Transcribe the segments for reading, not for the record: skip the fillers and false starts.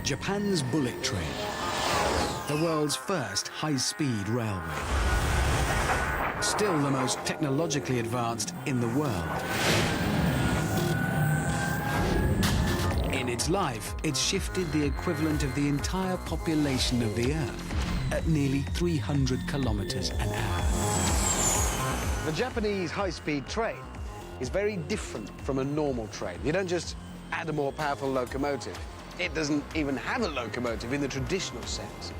Japan's bullet train, the world's first high-speed railway. Still the most technologically advanced in the world. In its life, it's shifted the equivalent of the entire population of the Earth at nearly 300 kilometers an hour. The Japanese high-speed train is very different from a normal train. You don't just add a more powerful locomotive. It doesn't even have a locomotive in the traditional sense.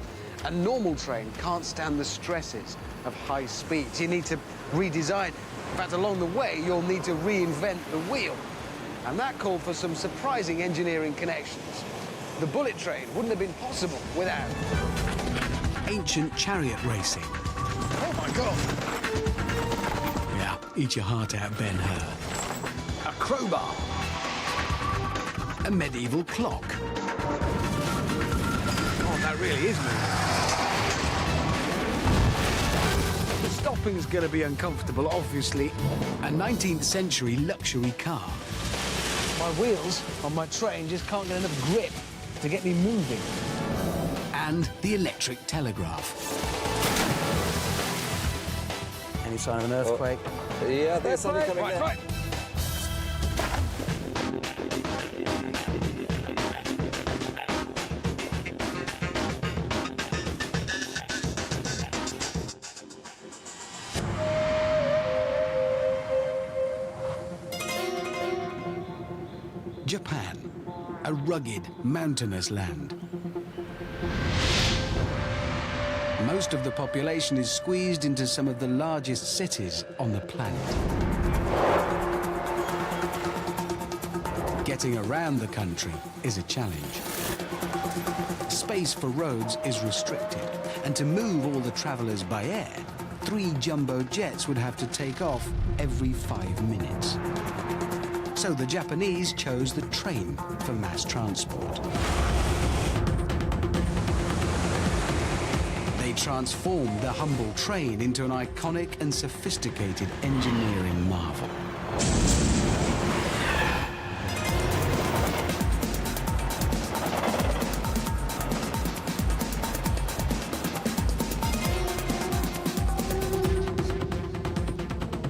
A normal train can't stand the stresses of high speeds. You need to redesign it. In fact, along the way, you'll need to reinvent the wheel. And that called for some surprising engineering connections. The bullet train wouldn't have been possible without Ancient chariot racing. Oh, my God! Yeah, eat your heart out, Ben-Hur. A crowbar. A medieval clock. Oh, that really is moving. The stopping's going to be uncomfortable, obviously. A 19th century luxury car. My wheels on my train just can't get enough grip to get me moving. And the electric telegraph. Any sign of an earthquake? Yeah, there's something coming down. Right. Japan, a rugged, mountainous land. Most of the population is squeezed into some of the largest cities on the planet. Getting around the country is a challenge. Space for roads is restricted, and to move all the travelers by air, 3 jumbo jets would have to take off every 5 minutes. So the Japanese chose the train for mass transport. They transformed the humble train into an iconic and sophisticated engineering marvel.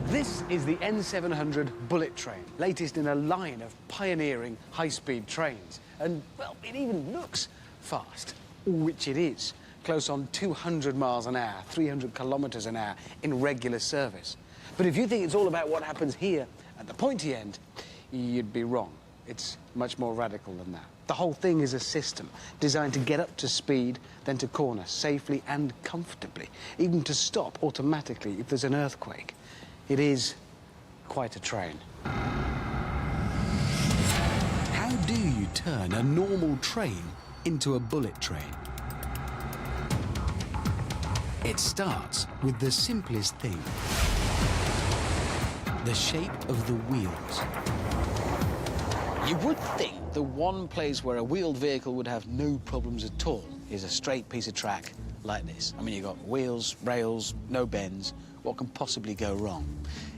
This is the N700 bullet train, latest in a line of pioneering high-speed trains. And, well, it even looks fast, which it is. Close on 200 miles an hour, 300 kilometers an hour in regular service. But if you think it's all about what happens here at the pointy end, you'd be wrong. It's much more radical than that. The whole thing is a system designed to get up to speed, then to corner safely and comfortably, even to stop automatically if there's an earthquake. It is quite a train. How do you turn a normal train into a bullet train? It starts with the simplest thing: the shape of the wheels. You would think the one place where a wheeled vehicle would have no problems at all is a straight piece of track like this. I mean, you've got wheels, rails, no bends. What can possibly go wrong?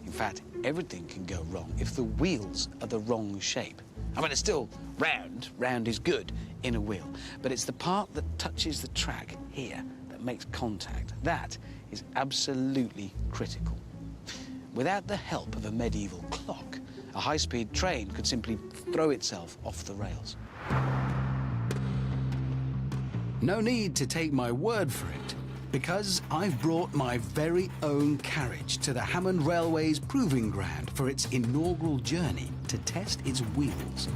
In fact, everything can go wrong if the wheels are the wrong shape. I mean, it's still round. Round is good in a wheel. But it's the part that touches the track here that makes contact. That is absolutely critical. Without the help of a medieval clock, a high-speed train could simply throw itself off the rails. No need to take my word for it, because I've brought my very own carriage to the Hammond Railway's proving ground for its inaugural journey to test its wheels.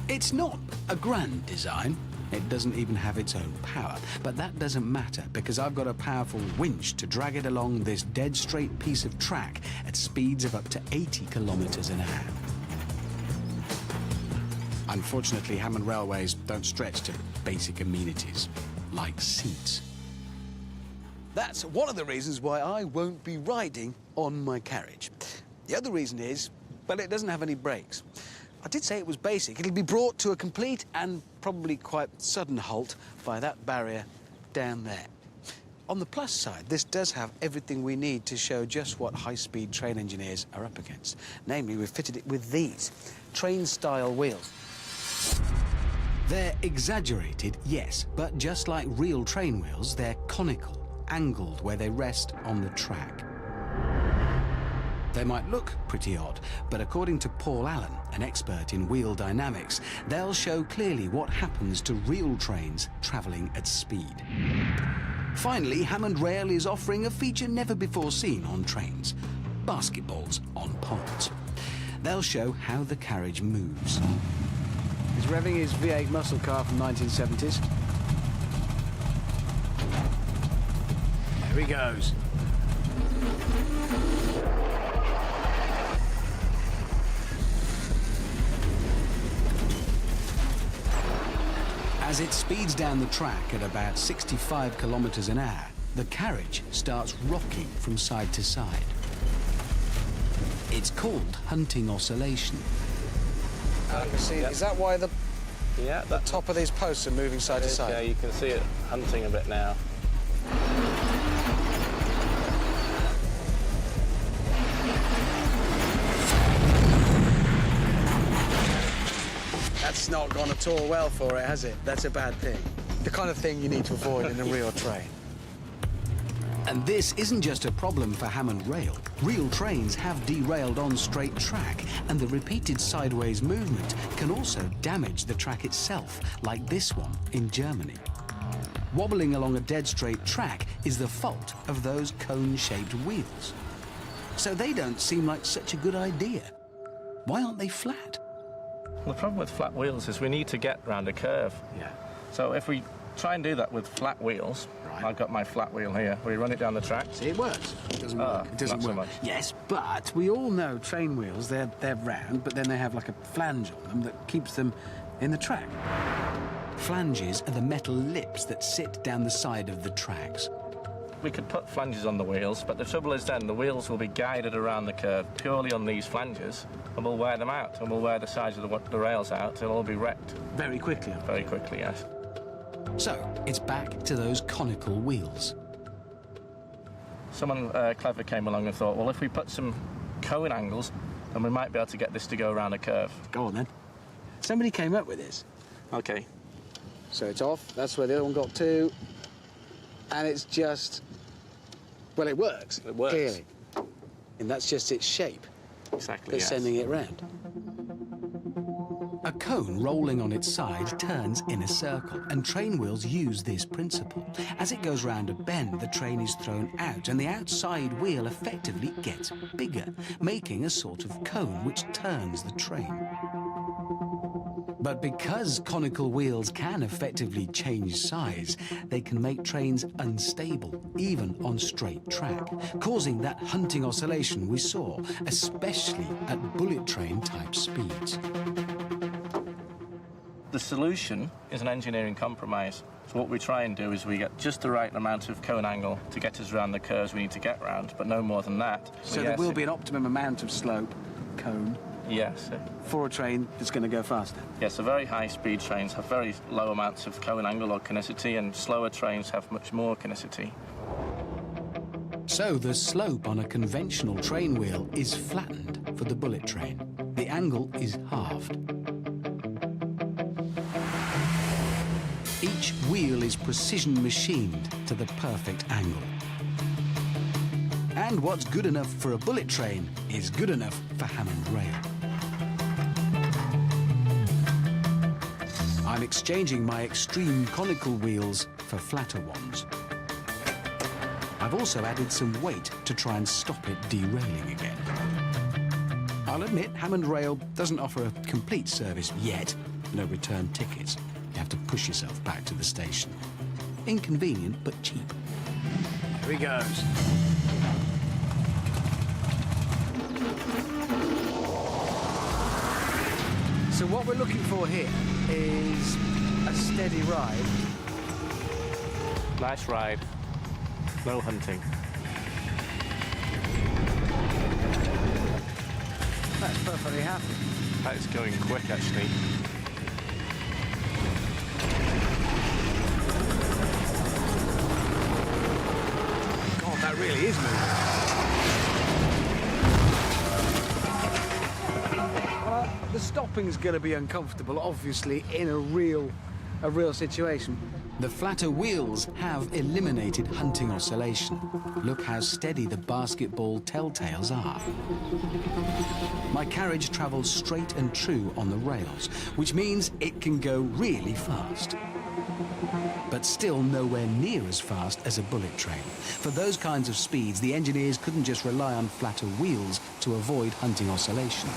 It's not a grand design. It doesn't even have its own power, but that doesn't matter because I've got a powerful winch to drag it along this dead straight piece of track at speeds of up to 80 kilometers an hour. Unfortunately, Hammond Railways don't stretch to basic amenities, like seats. That's one of the reasons why I won't be riding on my carriage. The other reason is, well, it doesn't have any brakes. I did say it was basic. It'll be brought to a complete and probably quite sudden halt by that barrier down there. On the plus side, this does have everything we need to show just what high-speed train engineers are up against. Namely, we've fitted it with these train-style wheels. They're exaggerated, yes, but just like real train wheels, they're conical, angled where they rest on the track. They might look pretty odd, but according to Paul Allen, an expert in wheel dynamics, they'll show clearly what happens to real trains travelling at speed. Finally, Hammond Rail is offering a feature never before seen on trains: basketballs on poles. They'll show how the carriage moves. He's revving his V8 muscle car from 1970s. There he goes. As it speeds down the track at about 65 kilometers an hour, the carriage starts rocking from side to side. It's called hunting oscillation. I can see. Is that why the Yeah, top of these posts are moving side to side? Yeah, you can see it hunting a bit now. That's not gone at all well for it, has it? That's a bad thing. The kind of thing you need to avoid in a real train. And this isn't just a problem for Hammond Rail. Real trains have derailed on straight track, and the repeated sideways movement can also damage the track itself, like this one in Germany. Wobbling along a dead straight track is the fault of those cone-shaped wheels. So they don't seem like such a good idea. Why aren't they flat? The problem with flat wheels is we need to get round a curve. Yeah. So if we try and do that with flat wheels, Right. I've got my flat wheel here. We run it down the track. See, it works. It doesn't work. It doesn't not so work. much. Yes, but we all know train wheels, they're round, but then they have like a flange on them that keeps them in the track. Flanges are the metal lips that sit down the side of the tracks. We could put flanges on the wheels, but the trouble is then the wheels will be guided around the curve purely on these flanges, and we'll wear them out, and we'll wear the sides of the rails out. It'll all be wrecked Very quickly. very quickly, yes. So, it's back to those conical wheels. Someone clever came along and thought, well, if we put some cone angles, then we might be able to get this to go around a curve. Go on, then. Somebody came up with this. Okay. So it's off. That's where the other one got to. And it's just... Well, it works. It works. Clearly. And that's just its shape Exactly, that's yes. sending it round. A cone rolling on its side turns in a circle, and train wheels use this principle. As it goes round a bend, the train is thrown out, and the outside wheel effectively gets bigger, making a sort of cone which turns the train. But because conical wheels can effectively change size, they can make trains unstable, even on straight track, causing that hunting oscillation we saw, especially at bullet train type speeds. The solution is an engineering compromise. So what we try and do is we get just the right amount of cone angle to get us around the curves we need to get round, but no more than that. So there will be an optimum amount of slope, cone, Yes. for a train that's going to go faster. Yes, so very high-speed trains have very low amounts of cone angle or kineticity, and slower trains have much more kineticity. So the slope on a conventional train wheel is flattened for the bullet train. The angle is halved. Each wheel is precision machined to the perfect angle. And what's good enough for a bullet train is good enough for Hammond Rail. I'm exchanging my extreme conical wheels for flatter ones. I've also added some weight to try and stop it derailing again. I'll admit, Hammond Rail doesn't offer a complete service yet. No return tickets. You have to push yourself back to the station. Inconvenient, but cheap. Here he goes. So what we're looking for here is a steady ride. Nice ride. No hunting. That's perfectly happy. That is going quick, actually. God, that really is moving. The stopping's going to be uncomfortable, obviously, in a real situation. The flatter wheels have eliminated hunting oscillation. Look how steady the basketball telltales are. My carriage travels straight and true on the rails, which means it can go really fast. But still nowhere near as fast as a bullet train. For those kinds of speeds, the engineers couldn't just rely on flatter wheels to avoid hunting oscillation.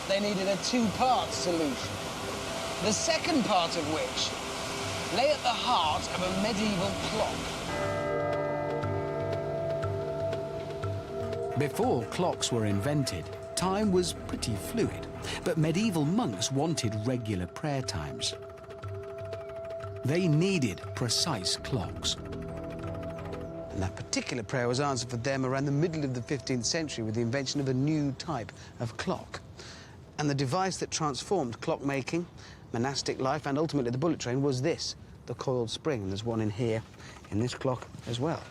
They needed a two-part solution. The second part of which lay at the heart of a medieval clock. Before clocks were invented, time was pretty fluid, but medieval monks wanted regular prayer times. They needed precise clocks. And that particular prayer was answered for them around the middle of the 15th century with the invention of a new type of clock. And the device that transformed clockmaking, monastic life, and ultimately the bullet train was this, the coiled spring. And there's one in here, in this clock as well.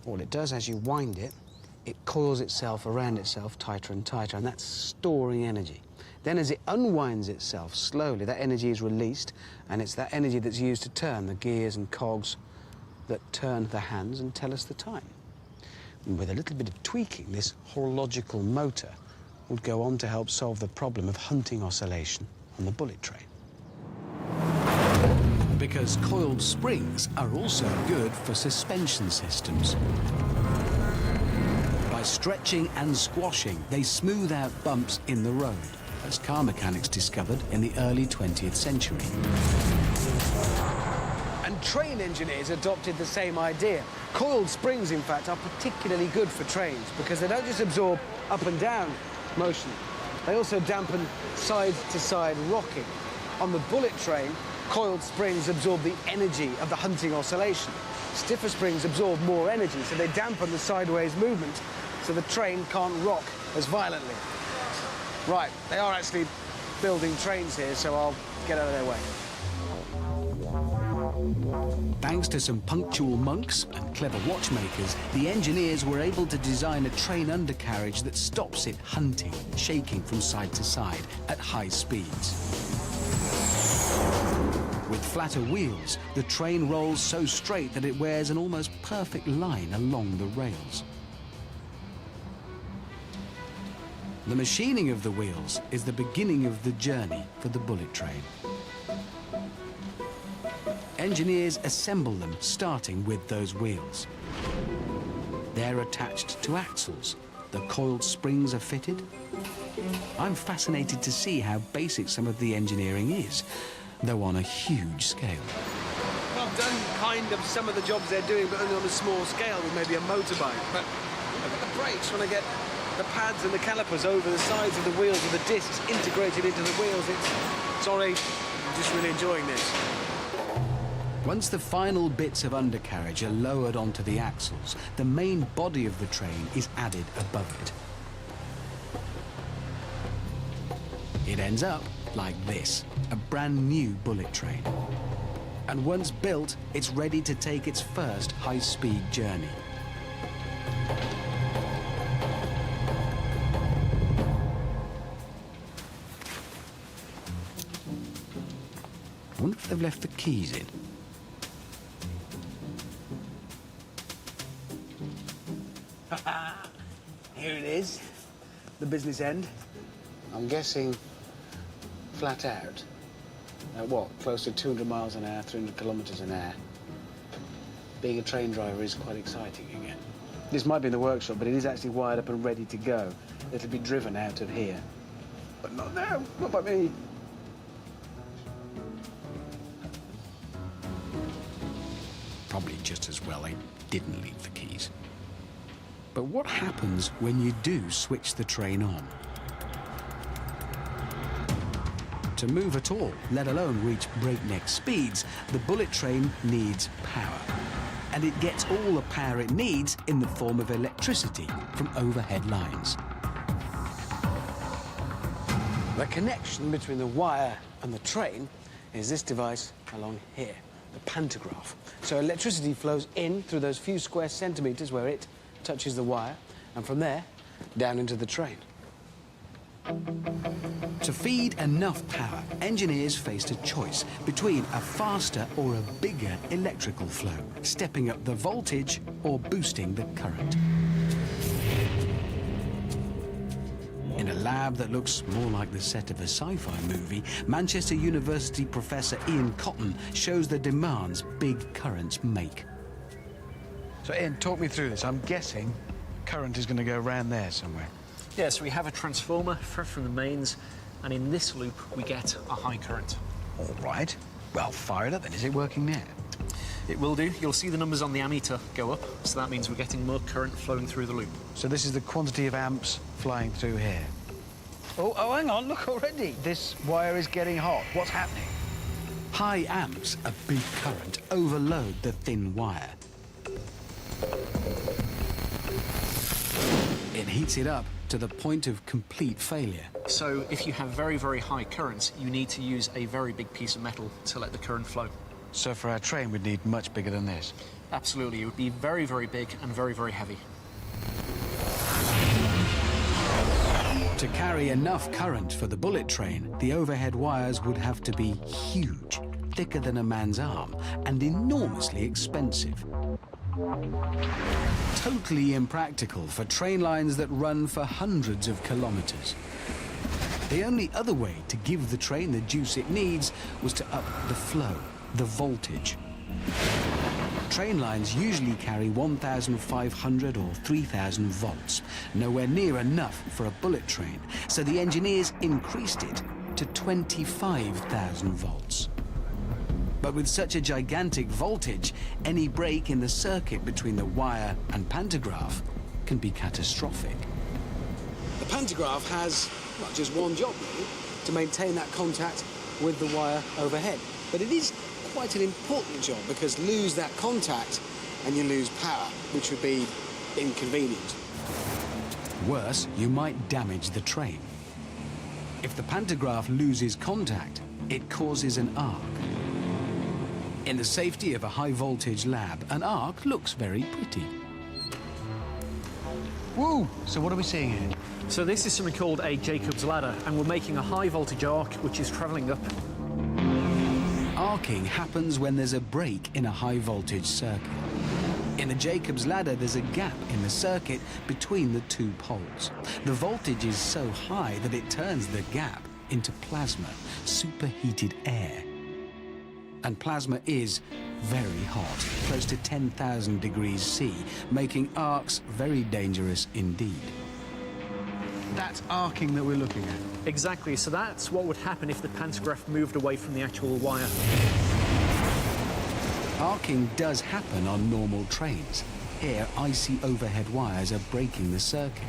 All it does, as you wind it, it coils itself around itself tighter and tighter, and that's storing energy. Then as it unwinds itself slowly, that energy is released, and it's that energy that's used to turn the gears and cogs that turn the hands and tell us the time. And with a little bit of tweaking, this horological motor would go on to help solve the problem of hunting oscillation on the bullet train. Because coiled springs are also good for suspension systems. By stretching and squashing, they smooth out bumps in the road, as car mechanics discovered in the early 20th century. And train engineers adopted the same idea. Coiled springs, in fact, are particularly good for trains because they don't just absorb up and down motion, they also dampen side-to-side rocking. On the bullet train, coiled springs absorb the energy of the hunting oscillation. Stiffer springs absorb more energy, so they dampen the sideways movement, so the train can't rock as violently. Right, they are actually building trains here, so I'll get out of their way. Thanks to some punctual monks and clever watchmakers, the engineers were able to design a train undercarriage that stops it hunting, shaking from side to side at high speeds. With flatter wheels, the train rolls so straight that it wears an almost perfect line along the rails. The machining of the wheels is the beginning of the journey for the bullet train. Engineers assemble them starting with those wheels. They're attached to axles. The coiled springs are fitted. I'm fascinated to see how basic some of the engineering is, though on a huge scale. Well, I've done kind of some of the jobs they're doing, but only on a small scale with maybe a motorbike. But look at the brakes when I get the pads and the calipers over the sides of the wheels with the discs integrated into the wheels. Sorry, I'm just really enjoying this. Once the final bits of undercarriage are lowered onto the axles, the main body of the train is added above it. It ends up like this, a brand new bullet train. And once built, it's ready to take its first high-speed journey. I wonder if they've left the keys in. Here it is, the business end. I'm guessing flat out. At what, close to 200 miles an hour, 300 kilometers an hour. Being a train driver is quite exciting again. This might be in the workshop, but it is actually wired up and ready to go. It'll be driven out of here. But not now, not by me. Probably just as well they didn't leave the keys. But what happens when you do switch the train on? To move at all, let alone reach breakneck speeds, the bullet train needs power. And it gets all the power it needs in the form of electricity from overhead lines. The connection between the wire and the train is this device along here, the pantograph. So electricity flows in through those few square centimeters where it touches the wire, and from there, down into the train. To feed enough power, engineers faced a choice between a faster or a bigger electrical flow, stepping up the voltage or boosting the current. In a lab that looks more like the set of a sci-fi movie, Manchester University professor Ian Cotton shows the demands big currents make. So, Ian, talk me through this. I'm guessing current is going to go around there somewhere. Yeah, so we have a transformer from the mains, and in this loop we get a high current. All right. Well, fire it up then. Is it working now? It will do. You'll see the numbers on the ammeter go up, so that means we're getting more current flowing through the loop. So this is the quantity of amps flying through here. Oh, hang on, look already. This wire is getting hot. What's happening? High amps of big current overload the thin wire. It heats it up to the point of complete failure. So if you have very, very high currents, you need to use a very big piece of metal to let the current flow. So for our train, we'd need much bigger than this. Absolutely. It would be very, very big and very, very heavy. To carry enough current for the bullet train, the overhead wires would have to be huge, thicker than a man's arm, and enormously expensive. Totally impractical for train lines that run for hundreds of kilometers. The only other way to give the train the juice it needs was to up the flow, the voltage. Train lines usually carry 1,500 or 3,000 volts, nowhere near enough for a bullet train, so the engineers increased it to 25,000 volts. But with such a gigantic voltage, any break in the circuit between the wire and pantograph can be catastrophic. The pantograph has not just one job, really, to maintain that contact with the wire overhead. But it is quite an important job, because lose that contact and you lose power, which would be inconvenient. Worse, you might damage the train. If the pantograph loses contact, it causes an arc. In the safety of a high-voltage lab, an arc looks very pretty. Woo! So what are we seeing here? So this is something called a Jacob's ladder, and we're making a high voltage arc which is travelling up. Arcing happens when there's a break in a high-voltage circuit. In the Jacob's ladder, there's a gap in the circuit between the two poles. The voltage is so high that it turns the gap into plasma, superheated air. And plasma is very hot, close to 10,000 degrees C, making arcs very dangerous indeed. That's arcing that we're looking at. Exactly, so that's what would happen if the pantograph moved away from the actual wire. Arcing does happen on normal trains. Here, icy overhead wires are breaking the circuit.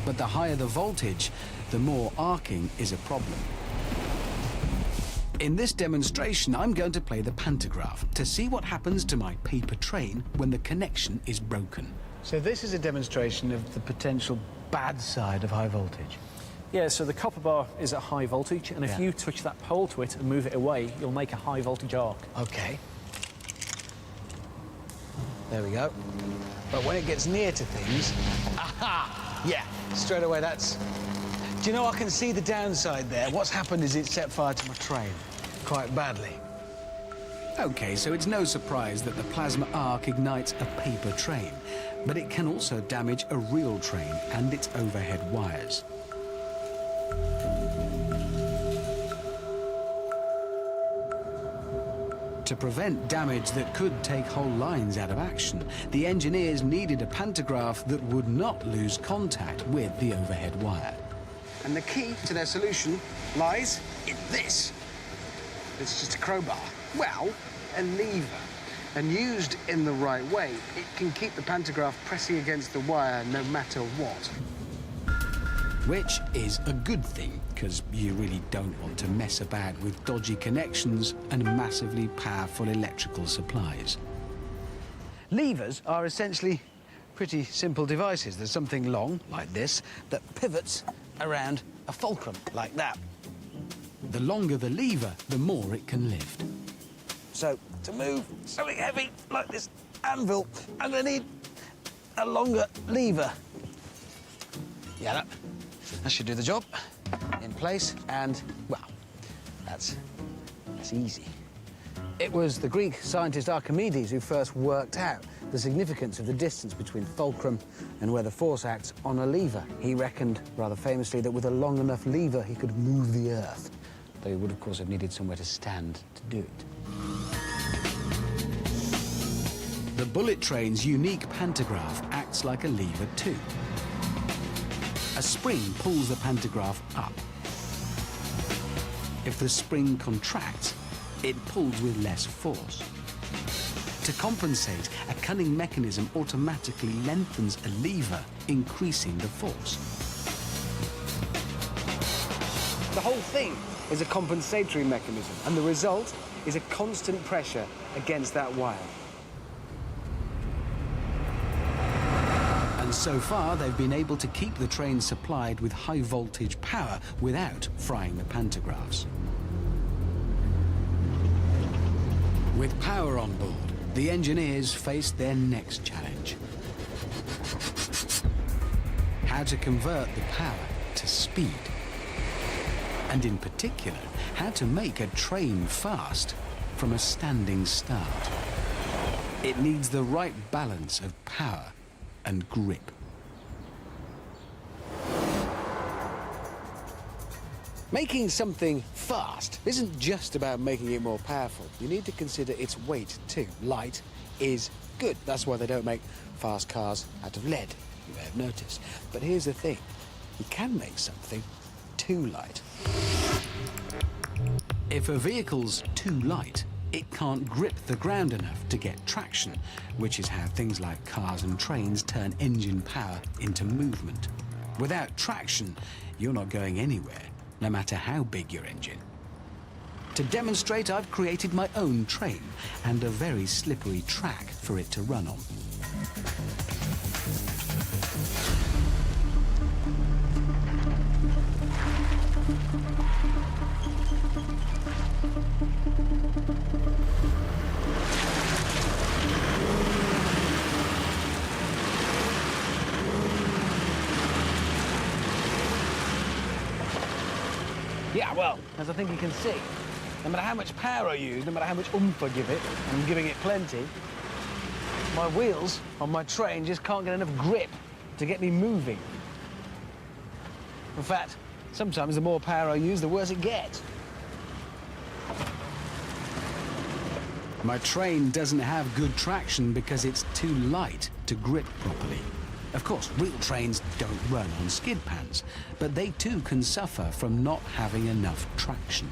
But the higher the voltage, the more arcing is a problem. In this demonstration, I'm going to play the pantograph to see what happens to my paper train when the connection is broken. So this is a demonstration of the potential bad side of high voltage. Yeah, so the copper bar is at high voltage, and if Yeah. you touch that pole to it and move it away, you'll make a high voltage arc. Okay. There we go. But when it gets near to things... Aha! Yeah, straight away that's... Do you know, I can see the downside there. What's happened is it's set fire to my train quite badly. Okay, so it's no surprise that the plasma arc ignites a paper train, but it can also damage a real train and its overhead wires. To prevent damage that could take whole lines out of action, the engineers needed a pantograph that would not lose contact with the overhead wire. And the key to their solution lies in this. It's just a crowbar. Well, a lever. And used in the right way, it can keep the pantograph pressing against the wire no matter what. Which is a good thing, because you really don't want to mess about with dodgy connections and massively powerful electrical supplies. Levers are essentially pretty simple devices. There's something long, like this, that pivots around a fulcrum, like that. The longer the lever, the more it can lift. So, to move something heavy like this anvil, I'm going to need a longer lever. Yeah, that should do the job. in place, and, well, that's easy. It was the Greek scientist Archimedes who first worked out the significance of the distance between fulcrum and where the force acts on a lever. He reckoned, rather famously, that with a long enough lever, he could move the Earth, though he would, of course, have needed somewhere to stand to do it. The bullet train's unique pantograph acts like a lever too. A spring pulls the pantograph up. If the spring contracts, it pulls with less force. To compensate, a cunning mechanism automatically lengthens a lever, increasing the force. The whole thing is a compensatory mechanism, and the result is a constant pressure against that wire. And so far, they've been able to keep the train supplied with high-voltage power without frying the pantographs. With power on board, the engineers faced their next challenge. How to convert the power to speed. And in particular, how to make a train fast from a standing start. It needs the right balance of power and grip. Making something fast isn't just about making it more powerful. You need to consider its weight too. Light is good. That's why they don't make fast cars out of lead, you may have noticed. But here's the thing. You can make something too light. If a vehicle's too light, it can't grip the ground enough to get traction, which is how things like cars and trains turn engine power into movement. Without traction, you're not going anywhere, no matter how big your engine. To demonstrate, I've created my own train and a very slippery track for it to run on. Yeah, well, as I think you can see, no matter how much power I use, no matter how much oomph I give it, and I'm giving it plenty, my wheels on my train just can't get enough grip to get me moving. In fact, sometimes the more power I use, the worse it gets. My train doesn't have good traction because it's too light to grip properly. Of course, real trains don't run on skid pans, but they too can suffer from not having enough traction.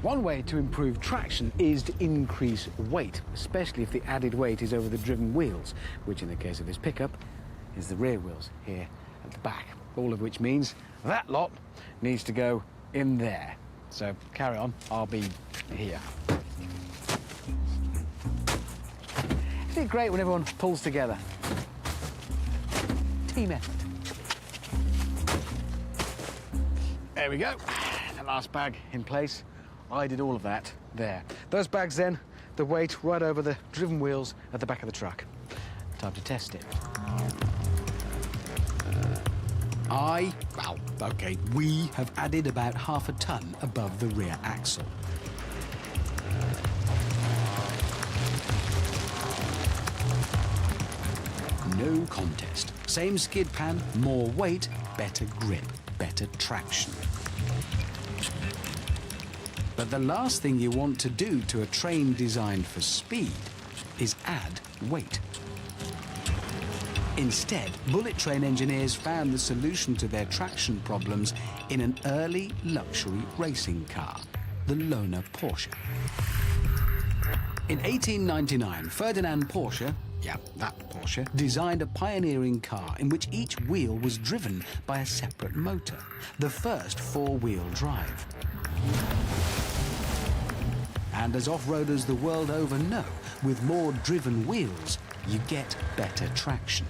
One way to improve traction is to increase weight, especially if the added weight is over the driven wheels, which in the case of this pickup is the rear wheels here at the back, all of which means that lot needs to go in there. So carry on, I'll be here. Isn't it great when everyone pulls together? Team effort. There we go. The last bag in place. I did all of that there. Those bags then, the weight right over the driven wheels at the back of the truck. Time to test it. We have added about half a ton above the rear axle. No contest. Same skid pan, more weight, better grip, better traction. But the last thing you want to do to a train designed for speed is add weight. Instead, bullet train engineers found the solution to their traction problems in an early luxury racing car, the Lohner Porsche. In 1899, Ferdinand Porsche, that Porsche, designed a pioneering car in which each wheel was driven by a separate motor, the first four-wheel drive. And as off-roaders the world over know, with more driven wheels, you get better traction.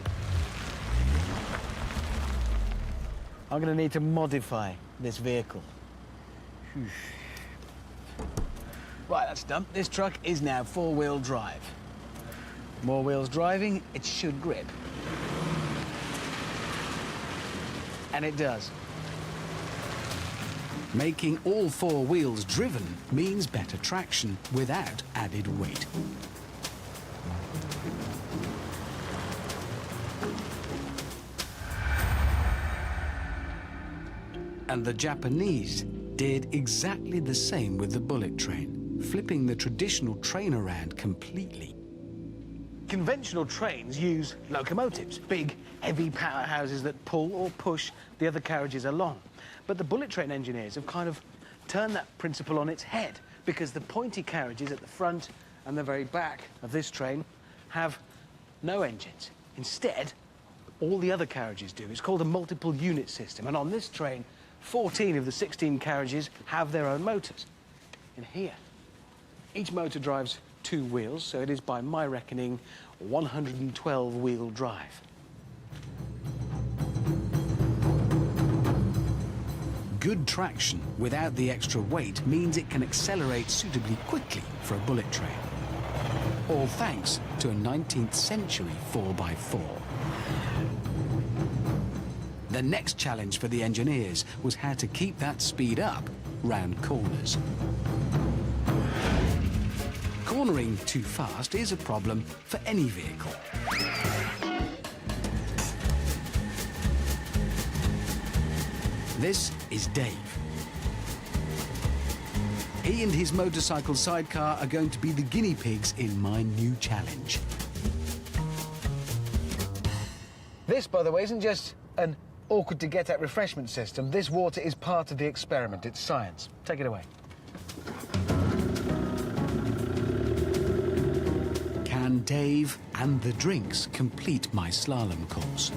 I'm going to need to modify this vehicle. Right, that's done. This truck is now four-wheel drive. More wheels driving, it should grip. And it does. Making all four wheels driven means better traction without added weight. And the Japanese did exactly the same with the bullet train, flipping the traditional train around completely. Conventional trains use locomotives, big, heavy powerhouses that pull or push the other carriages along. But the bullet train engineers have kind of turned that principle on its head, because the pointy carriages at the front and the very back of this train have no engines. Instead, all the other carriages do. It's called a multiple unit system, and on this train, 14 of the 16 carriages have their own motors. In here, each motor drives 2 wheels, so it is, by my reckoning, 112-wheel drive. Good traction without the extra weight means it can accelerate suitably quickly for a bullet train. All thanks to a 19th century 4x4. The next challenge for the engineers was how to keep that speed up round corners. Cornering too fast is a problem for any vehicle. This is Dave. He and his motorcycle sidecar are going to be the guinea pigs in my new challenge. This, by the way, isn't just an awkward-to-get-at refreshment system. This water is part of the experiment. It's science. Take it away. Can Dave and the drinks complete my slalom course?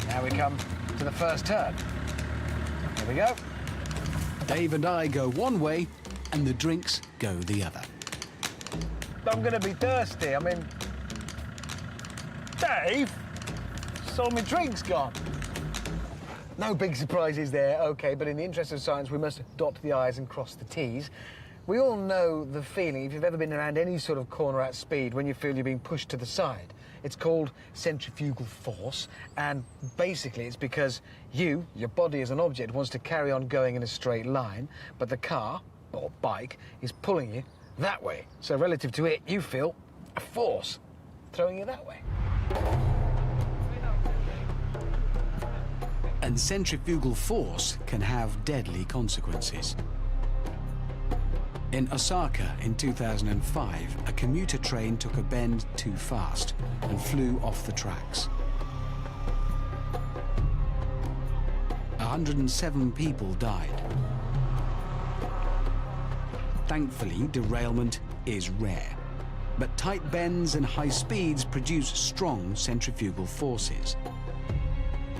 Now we come to the first turn. Here we go. Dave and I go one way, and the drinks go the other. I'm going to be thirsty. I mean... Dave? Saw my drink's gone. No big surprises there, OK, but in the interest of science, we must dot the I's and cross the T's. We all know the feeling, if you've ever been around any sort of corner at speed, when you feel you're being pushed to the side. It's called centrifugal force, and basically it's because your body as an object, wants to carry on going in a straight line, but the car, or bike, is pulling you that way. So relative to it, you feel a force throwing you that way. And centrifugal force can have deadly consequences. In Osaka in 2005, a commuter train took a bend too fast and flew off the tracks. 107 people died. Thankfully, derailment is rare, but tight bends and high speeds produce strong centrifugal forces.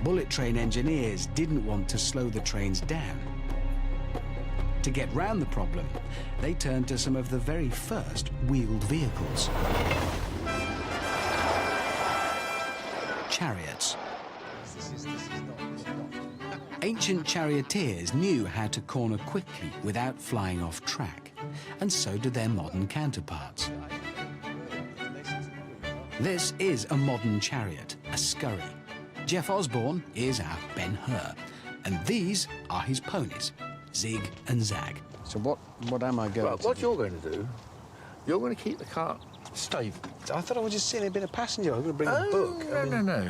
Bullet train engineers didn't want to slow the trains down. To get round the problem, they turned to some of the very first wheeled vehicles. Chariots. Ancient charioteers knew how to corner quickly without flying off track, and so did their modern counterparts. This is a modern chariot, a scurry. Jeff Osborne is our Ben-Hur, and these are his ponies, Zig and Zag. So what am I going Well, to what do? you're going to do, you're going to keep the car stable. I thought I was just sitting a bit of passenger. I'm going to bring a book. No, no.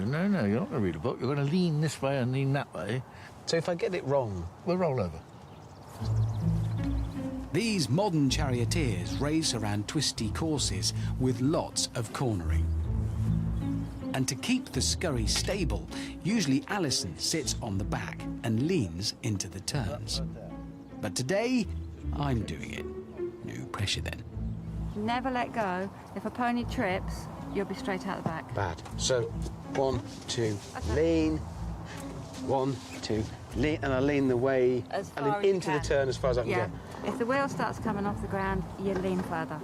You're not going to read a book. You're going to lean this way and lean that way. So if I get it wrong... We'll roll over. These modern charioteers race around twisty courses with lots of cornering. And to keep the scurry stable, usually Alison sits on the back and leans into the turns. But today, I'm doing it. No pressure then. Never let go. If a pony trips, you'll be straight out the back. Bad. So, 1, 2, lean. 1, 2, lean, and I lean the way As and far then as you into the can. turn as far as I can Yeah. get. If the wheel starts coming off the ground, you lean further.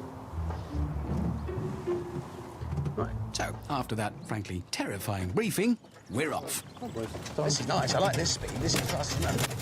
Right. So, after that, frankly, terrifying briefing, we're off. This is nice. I like this speed. This is fast enough.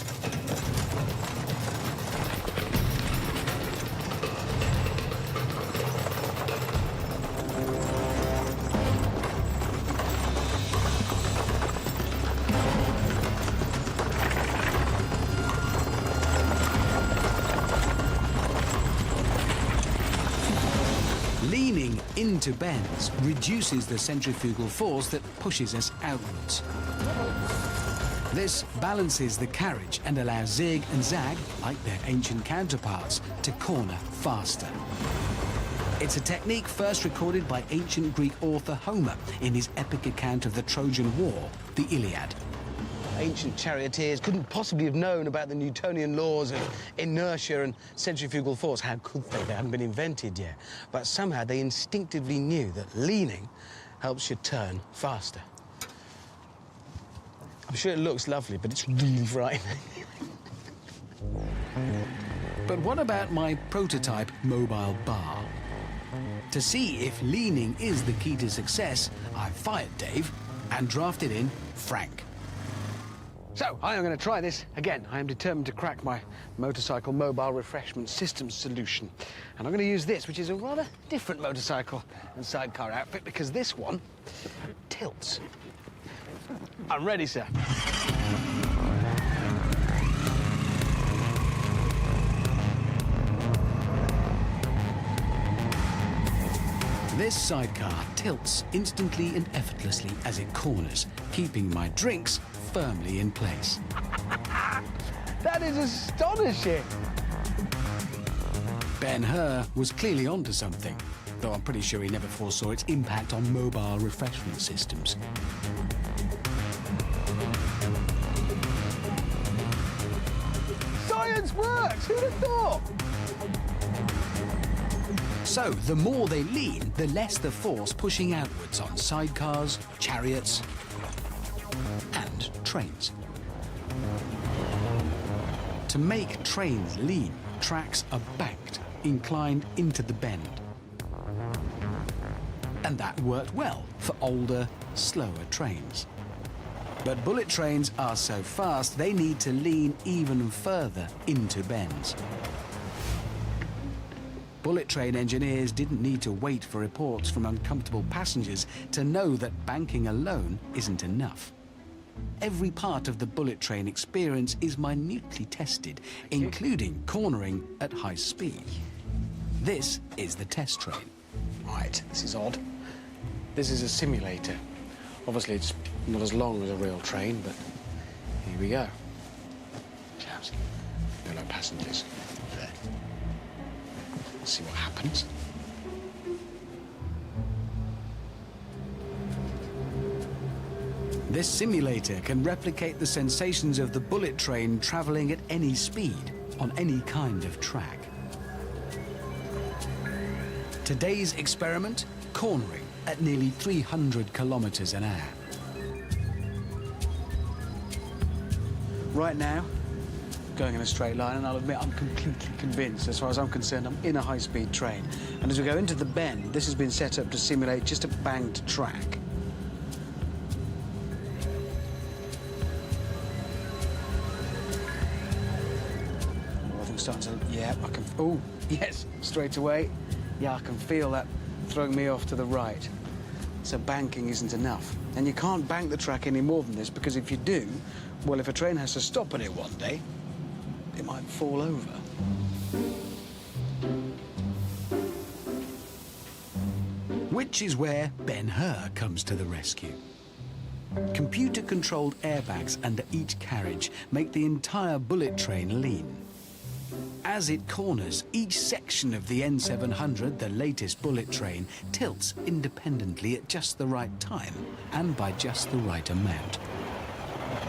into bends reduces the centrifugal force that pushes us outwards. This balances the carriage and allows zig and zag, like their ancient counterparts, to corner faster. It's a technique first recorded by ancient Greek author Homer in his epic account of the Trojan War, the Iliad. Ancient charioteers couldn't possibly have known about the Newtonian laws of inertia and centrifugal force. How could they? They hadn't been invented yet. But somehow they instinctively knew that leaning helps you turn faster. I'm sure it looks lovely, but it's really frightening. But what about my prototype mobile bar? To see if leaning is the key to success, I fired Dave and drafted in Frank. So, I am going to try this again. I am determined to crack my motorcycle mobile refreshment system solution. And I'm going to use this, which is a rather different motorcycle and sidecar outfit, because this one tilts. I'm ready, sir. This sidecar tilts instantly and effortlessly as it corners, keeping my drinks firmly in place. That is astonishing. Ben-Hur was clearly onto something, though I'm pretty sure he never foresaw its impact on mobile refreshment systems. Science works! Who'd have thought? So, the more they lean, the less the force pushing outwards on sidecars, chariots, and trains. To make trains lean, tracks are banked, inclined into the bend. And that worked well for older, slower trains. But bullet trains are so fast, they need to lean even further into bends. Bullet train engineers didn't need to wait for reports from uncomfortable passengers to know that banking alone isn't enough. Every part of the bullet train experience is minutely tested, including cornering at high speed. This is the test train. Right, this is odd. This is a simulator. Obviously, it's not as long as a real train, but here we go. Chaps, fellow passengers. There. Let's see what happens. This simulator can replicate the sensations of the bullet train traveling at any speed on any kind of track. Today's experiment, cornering at nearly 300 kilometers an hour. Right now, going in a straight line, and I'll admit I'm completely convinced, as far as I'm concerned, I'm in a high-speed train. And as we go into the bend, this has been set up to simulate just a banked track. Oh, I think it's starting to, yeah, I can, oh, yes, straight away. Yeah, I can feel that throwing me off to the right. So banking isn't enough. And you can't bank the track any more than this, because if you do, well, if a train has to stop at it one day, it might fall over. Which is where Ben-Hur comes to the rescue. Computer-controlled airbags under each carriage make the entire bullet train lean. As it corners, each section of the N700, the latest bullet train, tilts independently at just the right time and by just the right amount.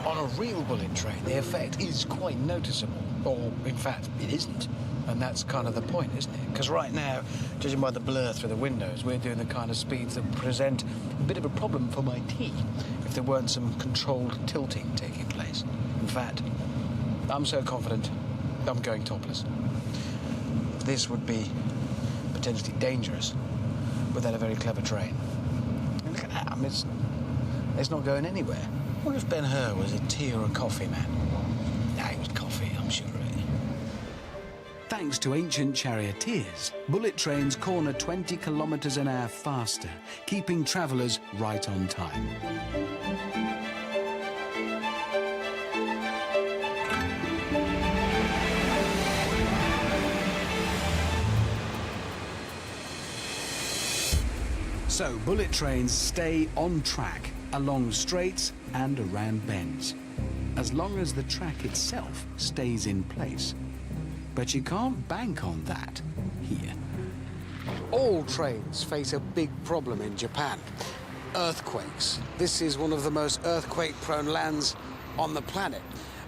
On a real bullet train, the effect is quite noticeable. Or, in fact, it isn't. And that's kind of the point, isn't it? Because right now, judging by the blur through the windows, we're doing the kind of speeds that present a bit of a problem for my tea if there weren't some controlled tilting taking place. In fact, I'm so confident I'm going topless. This would be potentially dangerous without a very clever train. And look at that, I mean, it's not going anywhere. I wonder if Ben-Hur was a tea or a coffee man. Nah, he was coffee, I'm sure of it. Thanks to ancient charioteers, bullet trains corner 20 kilometers an hour faster, keeping travelers right on time. So bullet trains stay on track, along straights and around bends, as long as the track itself stays in place. But you can't bank on that here. All trains face a big problem in Japan. Earthquakes. This is one of the most earthquake-prone lands on the planet.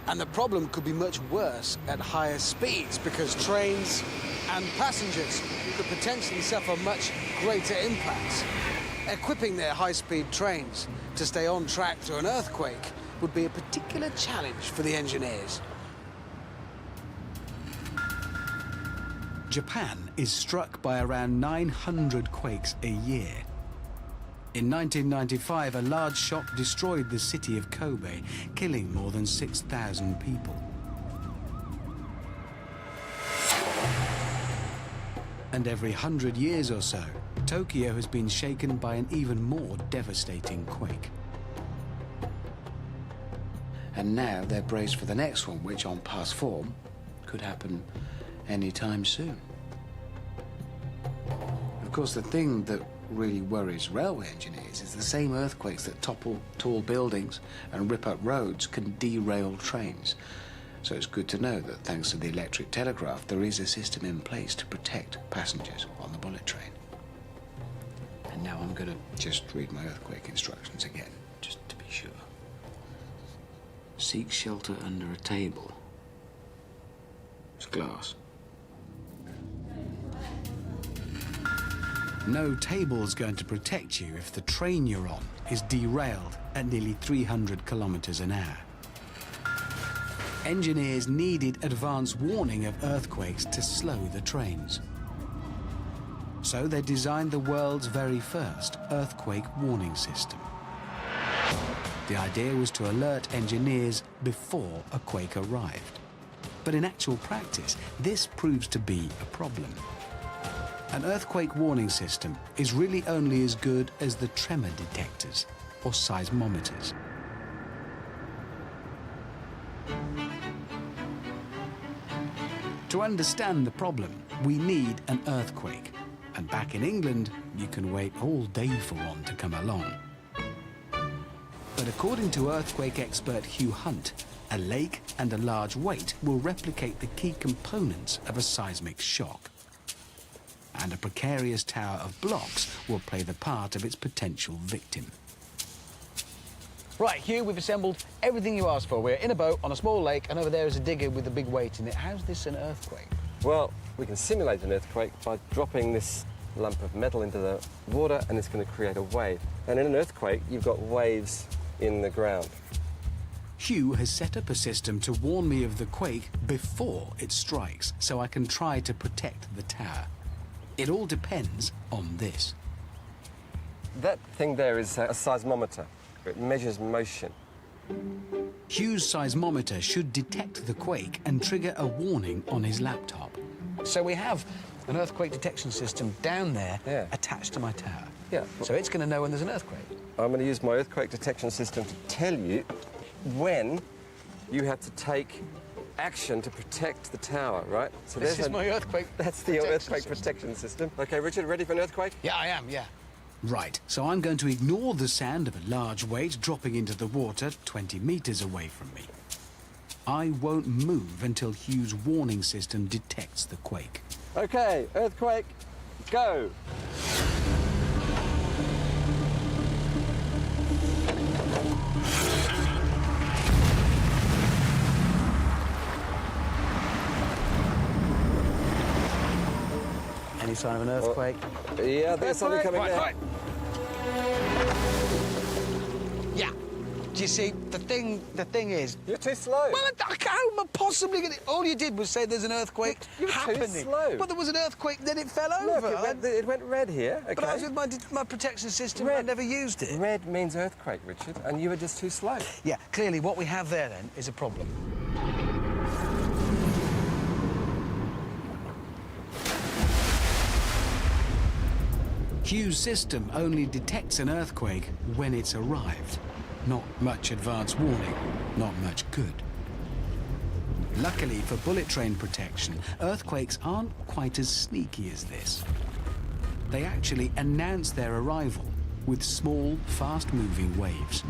And the problem could be much worse at higher speeds because trains and passengers could potentially suffer much greater impacts. Equipping their high-speed trains to stay on track through an earthquake would be a particular challenge for the engineers. Japan is struck by around 900 quakes a year. In 1995, a large shock destroyed the city of Kobe, killing more than 6,000 people. And every 100 years or so, Tokyo has been shaken by an even more devastating quake. And now they're braced for the next one, which on past form could happen anytime soon. Of course, the thing that really worries railway engineers is the same earthquakes that topple tall buildings and rip up roads can derail trains. So it's good to know that thanks to the electric telegraph, there is a system in place to protect passengers on the bullet train. And now I'm going to just read my earthquake instructions again, just to be sure. Seek shelter under a table. It's glass. No table's going to protect you if the train you're on is derailed at nearly 300 kilometers an hour. Engineers needed advance warning of earthquakes to slow the trains. So they designed the world's very first earthquake warning system. The idea was to alert engineers before a quake arrived. But in actual practice, this proves to be a problem. An earthquake warning system is really only as good as the tremor detectors or seismometers. To understand the problem, we need an earthquake. And back in England, you can wait all day for one to come along. But according to earthquake expert Hugh Hunt, a lake and a large weight will replicate the key components of a seismic shock. And a precarious tower of blocks will play the part of its potential victim. Right, Hugh, we've assembled everything you asked for. We're in a boat on a small lake, and over there is a digger with a big weight in it. How's this an earthquake? Well, we can simulate an earthquake by dropping this lump of metal into the water, and it's going to create a wave. And in an earthquake, you've got waves in the ground. Hugh has set up a system to warn me of the quake before it strikes, so I can try to protect the tower. It all depends on this. That thing there is a seismometer. It measures motion. Hugh's seismometer should detect the quake and trigger a warning on his laptop. So we have an earthquake detection system down there attached to my tower. Yeah. So it's going to know when there's an earthquake. I'm going to use my earthquake detection system to tell you when you have to take action to protect the tower, right? So This is my earthquake That's the earthquake protection system. Okay, Richard, ready for an earthquake? Yeah, I am, yeah. Right, so I'm going to ignore the sound of a large weight dropping into the water 20 meters away from me. I won't move until Hugh's warning system detects the quake. Okay, earthquake, go. Any sign of an earthquake? Yeah, there's something coming there. Yeah. Do you see, the thing is... You're too slow. Well, how am I possibly going to... All you did was say there's an earthquake You're happening. too slow. But there was an earthquake, then it fell Look, over. it went red here, okay? But I was with my protection system and I never used it. Red means earthquake, Richard, and you were just too slow. Yeah, clearly what we have there, then, is a problem. Hugh's system only detects an earthquake when it's arrived. Not much advance warning, not much good. Luckily for bullet train protection, earthquakes aren't quite as sneaky as this. they actually announce their arrival with small, fast-moving waves.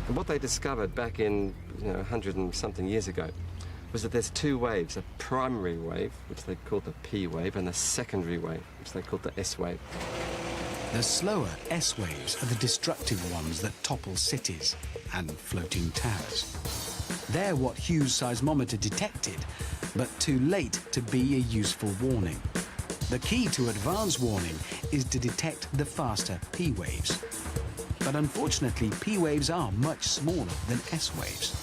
And what they discovered back in 100 and something years ago was that there's two waves, a primary wave, which they called the P wave, and a secondary wave, which they called the S wave. The slower S waves are the destructive ones that topple cities and floating towers. They're what Hughes' seismometer detected, but too late to be a useful warning. The key to advanced warning is to detect the faster P waves. But unfortunately, P waves are much smaller than S waves.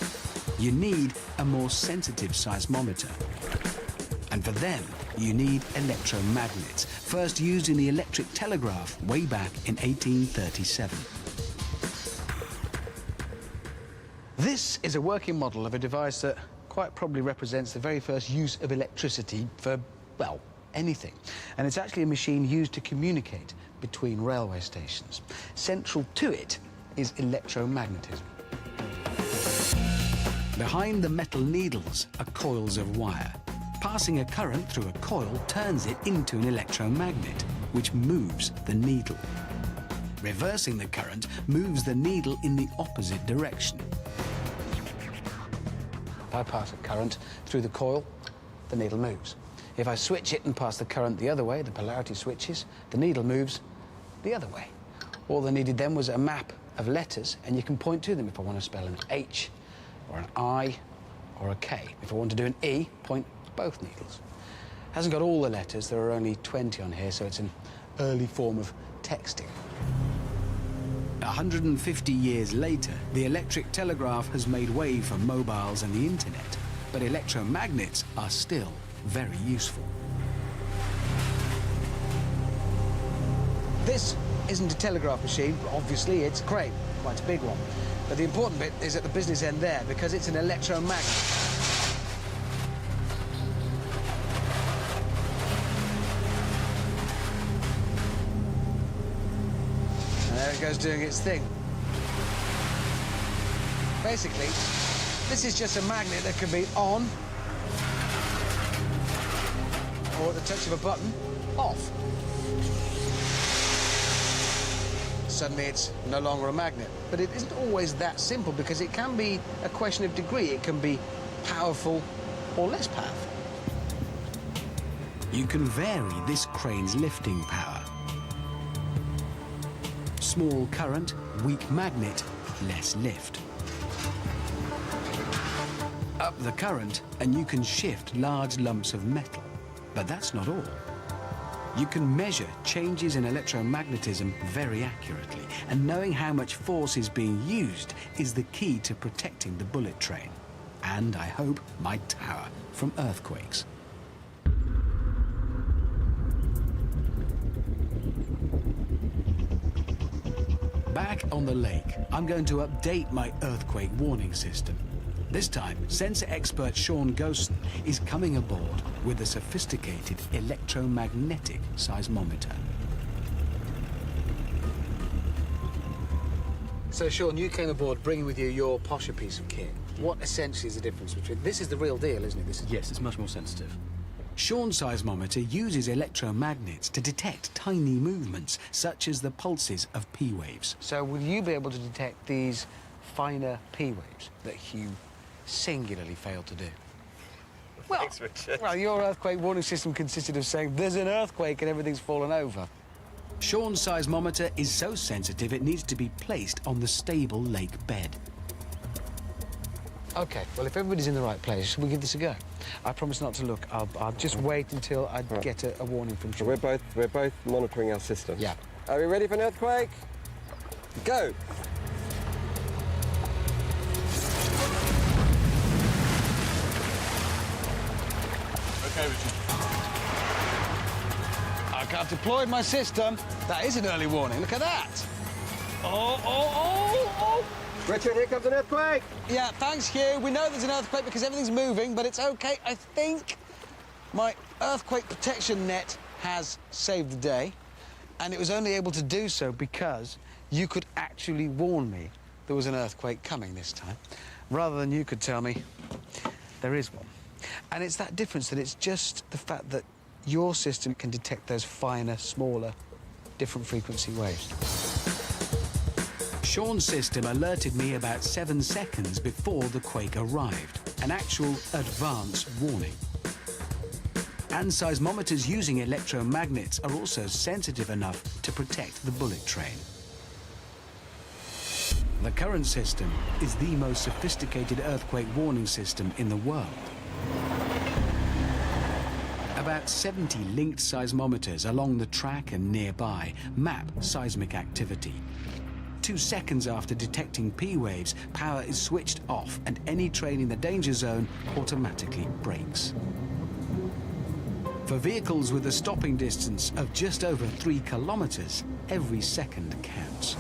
You need a more sensitive seismometer. And for them, you need electromagnets, first used in the electric telegraph way back in 1837. This is a working model of a device that quite probably represents the very first use of electricity for, well, anything. And it's actually a machine used to communicate between railway stations. Central to it is electromagnetism. Behind the metal needles are coils of wire. Passing a current through a coil turns it into an electromagnet, which moves the needle. Reversing the current moves the needle in the opposite direction. If I pass a current through the coil, the needle moves. If I switch it and pass the current the other way, the polarity switches, the needle moves the other way. All they needed then was a map of letters, and you can point to them if I want to spell an H, or an I, or a K. If I want to do an E, point both needles. Hasn't got all the letters, there are only 20 on here, so it's an early form of texting. 150 years later, the electric telegraph has made way for mobiles and the internet, but electromagnets are still very useful. This isn't a telegraph machine, obviously it's a crane, quite a big one. But the important bit is at the business end there, because it's an electromagnet. And there it goes doing its thing. Basically, this is just a magnet that can be on, or at the touch of a button, off. Suddenly it's no longer a magnet. But it isn't always that simple, because it can be a question of degree. It can be powerful or less powerful. You can vary this crane's lifting power. Small current, weak magnet, less lift. Up the current and you can shift large lumps of metal. But that's not all. You can measure changes in electromagnetism very accurately, and knowing how much force is being used is the key to protecting the bullet train, and, I hope, my tower from earthquakes. Back on the lake, I'm going to update my earthquake warning system. This time, sensor expert Sean Gosen is coming aboard with a sophisticated electromagnetic seismometer. So, Sean, you came aboard bringing with you your posher piece of kit. What essentially is the difference between... This is the real deal, isn't it? This is... Yes, it's much more sensitive. Sean's seismometer uses electromagnets to detect tiny movements, such as the pulses of P waves. So will you be able to detect these finer P waves that Hugh singularly failed to do? Well, Thanks, Richard. Well, your earthquake warning system consisted of saying there's an earthquake and everything's fallen over. Sean's seismometer is so sensitive it needs to be placed on the stable lake bed. OK, well, if everybody's in the right place, we'll give this a go. I promise not to look. I'll just wait until I get a warning from So Sean. we're both monitoring our system. Yeah. Are we ready for an earthquake? Go! OK, Richard. I've deployed my system. That is an early warning. Look at that. Oh! Richard, here comes an earthquake! Yeah, thanks, Hugh. We know there's an earthquake because everything's moving, but it's OK. I think my earthquake protection net has saved the day, and it was only able to do so because you could actually warn me there was an earthquake coming this time, rather than you could tell me there is one. And it's that difference, that it's just the fact that your system can detect those finer, smaller, different frequency waves. Sean's system alerted me about 7 seconds before the quake arrived, an actual advance warning. And seismometers using electromagnets are also sensitive enough to protect the bullet train. The current system is the most sophisticated earthquake warning system in the world. About 70 linked seismometers along the track and nearby map seismic activity. 2 seconds after detecting P waves, power is switched off and any train in the danger zone automatically brakes. For vehicles with a stopping distance of just over 3 kilometers, every second counts.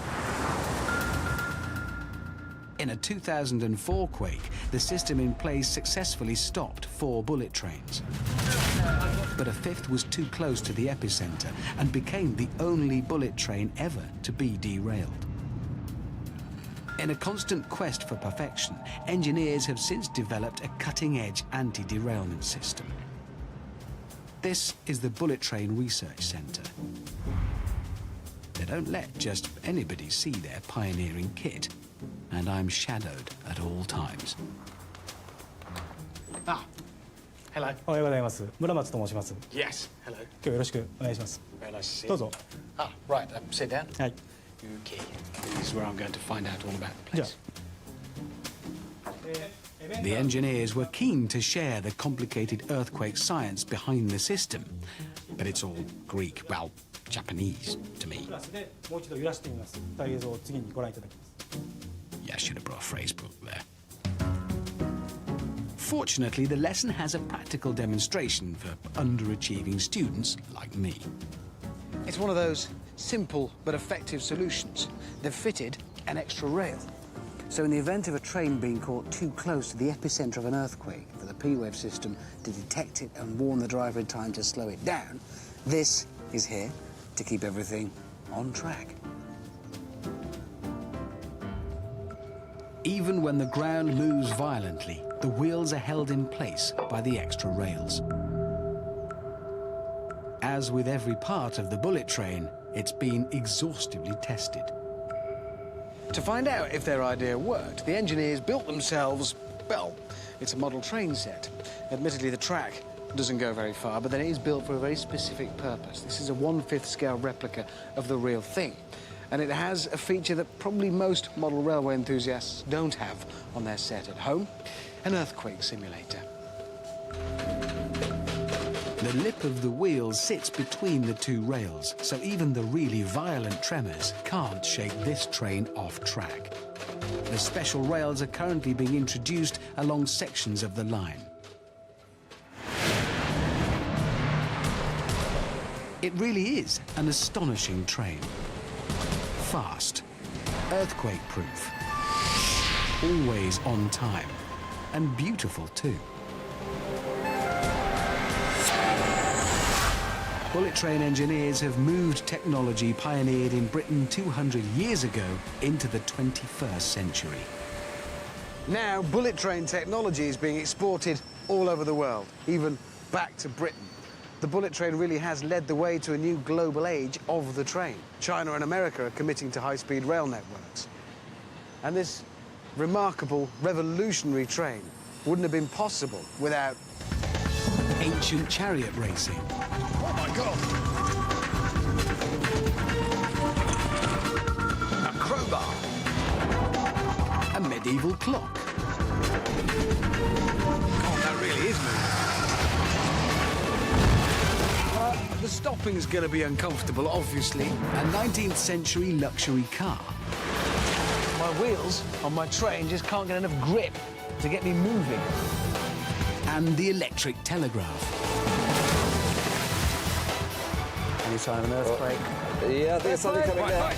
In a 2004 quake, the system in place successfully stopped 4 bullet trains. But a 5th was too close to the epicenter and became the only bullet train ever to be derailed. In a constant quest for perfection, engineers have since developed a cutting-edge anti-derailment system. This is the Bullet Train Research Center. They don't let just anybody see their pioneering kit, and I'm shadowed at all times. Ah, hello. おはようございます。村松と申します。 Yes, hello. 今日よろしくお願いします。 Very nice to see you. どうぞ。 Ah, right, sit down. はい。 Okay, this is where I'm going to find out all about the じゃ place. The engineers were keen to share the complicated earthquake science behind the system, but it's all Greek, well, Japanese to me. クラスでもう一度揺らしてみます。映像を次にご覧いただきます。 Yeah, I should have brought a phrase book there. Fortunately, the lesson has a practical demonstration for underachieving students like me. It's one of those simple but effective solutions. They've fitted an extra rail. So in the event of a train being caught too close to the epicenter of an earthquake for the P-wave system to detect it and warn the driver in time to slow it down, this is here to keep everything on track. Even when the ground moves violently, the wheels are held in place by the extra rails. As with every part of the bullet train, it's been exhaustively tested. To find out if their idea worked, the engineers built themselves, well, it's a model train set. Admittedly, the track doesn't go very far, but then it is built for a very specific purpose. This is a 1/5 scale replica of the real thing. And it has a feature that probably most model railway enthusiasts don't have on their set at home, an earthquake simulator. The lip of the wheel sits between the 2 rails, so even the really violent tremors can't shake this train off track. The special rails are currently being introduced along sections of the line. It really is an astonishing train. Fast, earthquake-proof, always on time, and beautiful too. Bullet train engineers have moved technology pioneered in Britain 200 years ago into the 21st century. Now, bullet train technology is being exported all over the world, even back to Britain. The bullet train really has led the way to a new global age of the train. China and America are committing to high-speed rail networks. And this remarkable, revolutionary train wouldn't have been possible without Ancient chariot racing, oh my God! a crowbar, a medieval clock. Oh, that really is moving. The stopping's going to be uncomfortable, obviously. A 19th century luxury car. My wheels on my train just can't get enough grip to get me moving. And the electric telegraph. Any sign of an earthquake? Yeah, there's something coming down.